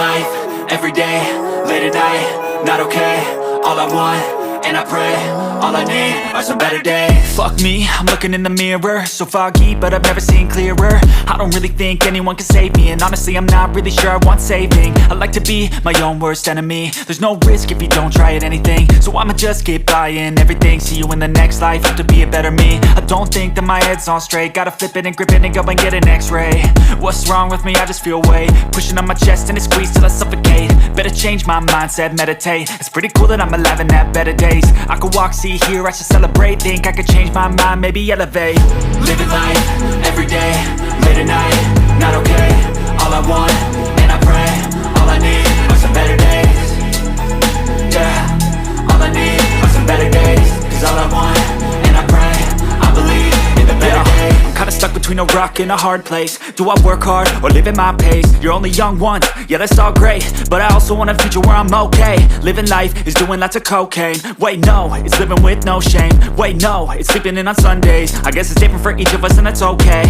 life, everyday, late at night, not okay. All I want, and I pray, all I need are some better days. Fuck me, I'm looking in the mirror, so foggy, but I've never seen clearer. I don't really think anyone can save me, and honestly I'm not really sure I want saving. I like to be my own worst enemy. There's no risk if you don't try at anything, so I'ma just keep buying everything. See you in the next life, have to be a better me. I don't think that my head's on straight, gotta flip it and grip it and go and get an x-ray. What's wrong with me? I just feel weight pushing on my chest and it squeezes till I suffocate. Better change my mindset, meditate. It's pretty cool that I'm alive and have better days. I could walk, see, hear, I should celebrate. Think I could change my mind, maybe elevate. Living life, everyday, late at night, not okay. All I want, and I pray, all I need are some better days. Yeah, all I need are some better days. Cause all I want, and I pray, I believe in the better days. I'm kinda stuck between a rock and a hard place. Do I work hard or live at my pace? You're only young once, yeah that's all great, but I also want a future where I'm okay. Living life is doing lots of cocaine. Wait no, it's living with no shame. Wait no, it's sleeping in on Sundays. I guess it's different for each of us and that's okay.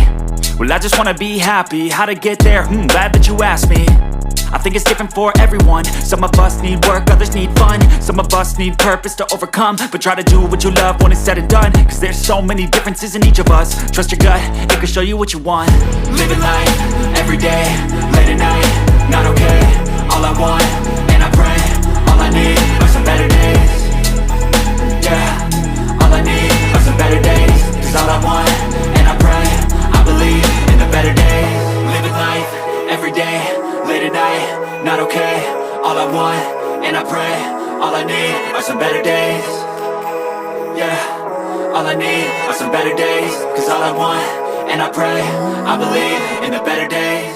Well I just wanna be happy, how to get there? Glad that you asked me. I think it's different for everyone. Some of us need work, others need fun. Some of us need purpose to overcome. But try to do what you love when it's said and done, cause there's so many differences in each of us. Trust your gut, it can show you what you want. Living life, everyday, late at night, not okay. All I want, and I pray, all I need are some better days. Yeah, all I need are some better days. Cause all I want, and I pray, I believe in the better days. Living life, everyday, late at night, not okay. All I want, and I pray, all I need are some better days. Yeah, all I need are some better days. Cause all I want, and I pray, I believe in the better days.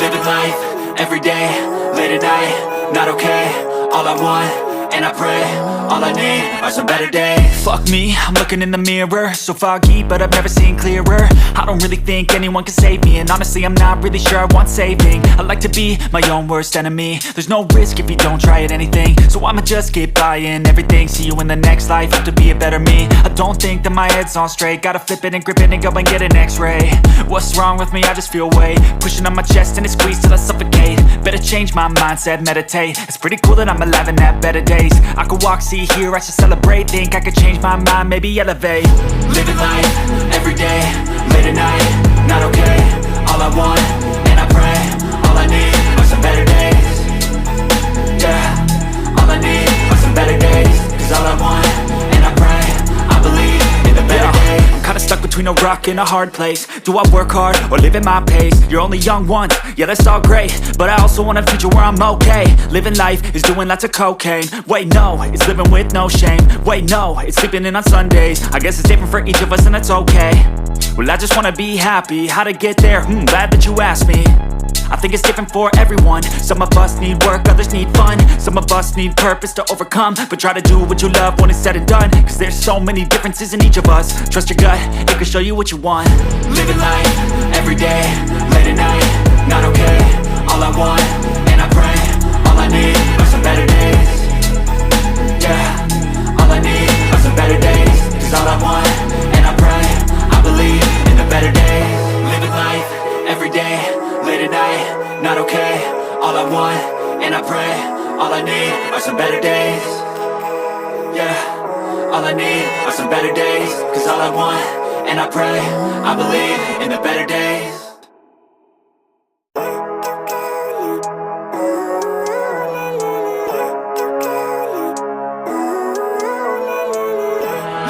Living life, everyday, late at night, not okay. All I want, and I pray, all I need are some better days. Fuck me, I'm looking in the mirror, so foggy, but I've never seen clearer. I don't really think anyone can save me, and honestly I'm not really sure I want saving. I like to be my own worst enemy. There's no risk if you don't try at anything, so I'ma just keep buying everything. See you in the next life, have to be a better me. I don't think that my head's on straight, gotta flip it and grip it and go and get an x-ray. What's wrong with me? I just feel weight pushing on my chest and it squeezes till I suffocate. Better change my mindset, meditate. It's pretty cool that I'm alive and have better days. I could walk, see, hear, I should celebrate. Think I could change my mind, maybe elevate. Living life, everyday, late at night, not okay. All I want, and I pray, all I need are some better days. Yeah, all I need are some better days. Cause all I want, and I pray, I believe in the better days. I'm kinda stuck between a rock and a hard place. Do I work hard or live at my pace? You're only young once, yeah that's all great, but I also want a future where I'm okay. Living life is doing lots of cocaine. Wait no, it's living with no shame. Wait no, it's sleeping in on Sundays. I guess it's different for each of us and that's okay. Well I just wanna be happy, how to get there? Glad that you asked me. I think it's different for everyone. Some of us need work, others need fun. Some of us need purpose to overcome. But try to do what you love when it's said and done, cause there's so many differences in each of us. Trust your gut, it can show you what you want. Living life, everyday, late at night, not okay. All I want, and I pray, all I need are some better days. Yeah, all I need are some better days. Cause all I want, and I pray, I believe in the better days. Living life, everyday, late at night, not okay. All I want, and I pray, all I need are some better days. Yeah, all I need are some better days. Cause all I want, and I pray, I believe in the better days.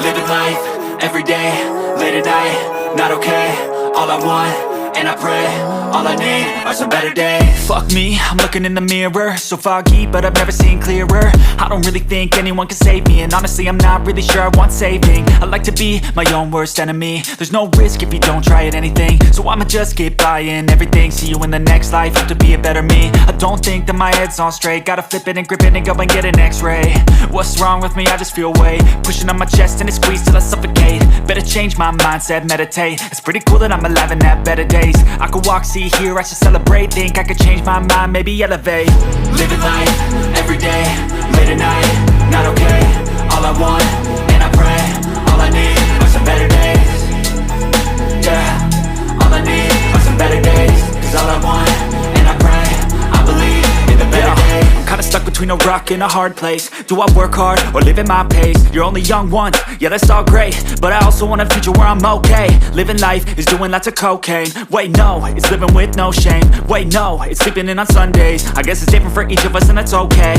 Living life, everyday, late at night, not okay. All I want, and I pray, all I need are some better days. Fuck me, I'm looking in the mirror, so foggy, but I've never seen clearer. I don't really think anyone can save me, and honestly I'm not really sure I want saving. I like to be my own worst enemy. There's no risk if you don't try at anything, so I'ma just keep buying everything. See you in the next life, have to be a better me. I don't think that my head's on straight, gotta flip it and grip it and go and get an x-ray. What's wrong with me? I just feel weight pushing on my chest and it squeezes till I suffocate. Better change my mindset, meditate. It's pretty cool that I'm alive and have better days. I could walk, see, hear, I should celebrate. Think I could change my mind, maybe elevate. Living life, everyday, late at night, not okay. All I want, and I between a rock and a hard place. Do I work hard or live at my pace? You're only young once, yeah that's all great, but I also want a future where I'm okay. Living life is doing lots of cocaine. Wait no, it's living with no shame. Wait no, it's sleeping in on Sundays. I guess it's different for each of us and that's okay.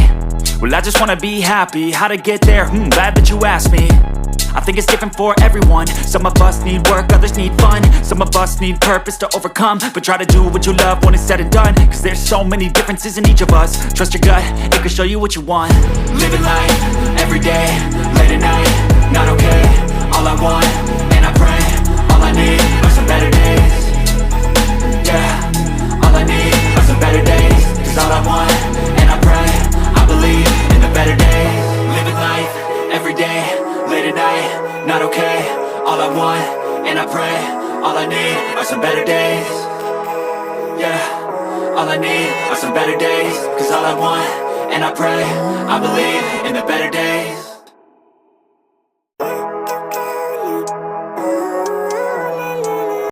Well I just wanna be happy, how to get there? Glad that you asked me. I think it's different for everyone. Some of us need work, others need fun. Some of us need purpose to overcome. But try to do what you love when it's said and done, cause there's so many differences in each of us. Trust your gut, it can show you what you want. Living life, everyday, late at night, not okay. All I want, and I pray, all I need are some better days. Yeah, all I need are some better days. Cause all I want, and I pray, I believe in the better days. Living life, everyday, late at night, not okay. All I want, and I pray, all I need are some better days. Yeah, all I need are some better days. Cause all I want, and I pray, I believe in the better days.